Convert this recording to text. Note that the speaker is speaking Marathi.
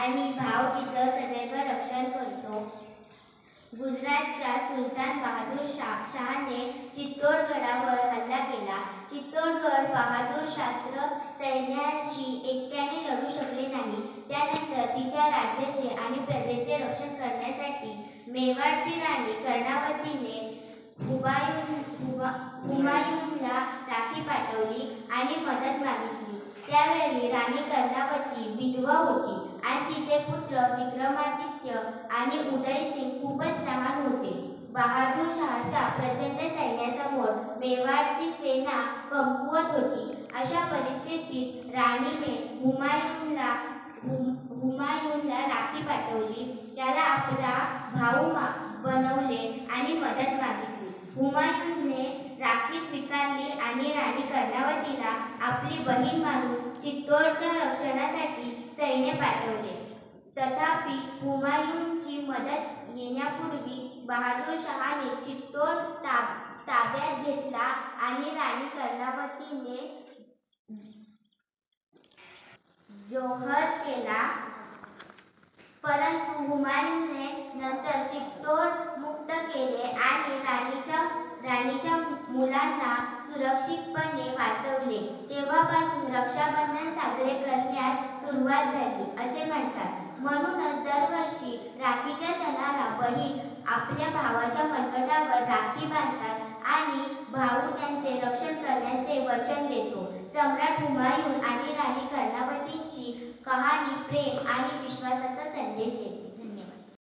आणि भाव तिचं सदैव रक्षण करतो. गुजरातच्या सुलतान बहादूर शहाने चित्तोडगडावर हल्ला केला. चित्तोडगड बहादूर शास्त्र सैन्याशी एकट्याने लढू शकले नाही. त्यानंतर तिच्या राज्याचे आणि प्रजेचे रक्षण करण्यासाठी मेवाडची राणी कर्णावतीने हुमायूनला राखी पाठवली आणि मदत मागितली. त्यावेळी राणी कर्णावती विधवा होती आणि तिचे पुत्र विक्रमादित्य आणि उदयसिंग खूपच लहान होते. बहादूर शहाच्या प्रचंड सैन्यासमोर मेवाडची सेना कमकुवत होती. अशा परिस्थितीत राणीने हुमायूनला राखी पाठवली, त्याला आपला भाऊ बनवले आणि मदत मागितली. हुमायूनने राखी स्वीकारली आणि राणी कर्णावतीला आपली बहीण मानून चित्तोडच्या रक्षणासाठी सैन्य पाठवले. तथापि हुमायूनची मदत येण्यापूर्वी बहादूर शहाने चित्तोड ताब्यात घेतला आणि राणी कर्णावतीने जोहर केला. परंतु हुमायूनने नंतर चित्तोड मुक्त केले आणि राणीच्या मुलांना सुरक्षितपणे वाचवले. तेव्हापासून रक्षाबंधन साजरे करण्यास सुरुवात झाली असे म्हणतात. म्हणूनच दरवर्षी राखीच्या सणाला बहीण आपल्या भावाच्या मनगटावर राखी बांधतात आणि भाऊ त्यांचे रक्षण करण्याचे वचन देतो. सम्राट हुमायून आणि राणी कर्णावतीची कहाणी प्रेम आणि विश्वासाचा संदेश देते.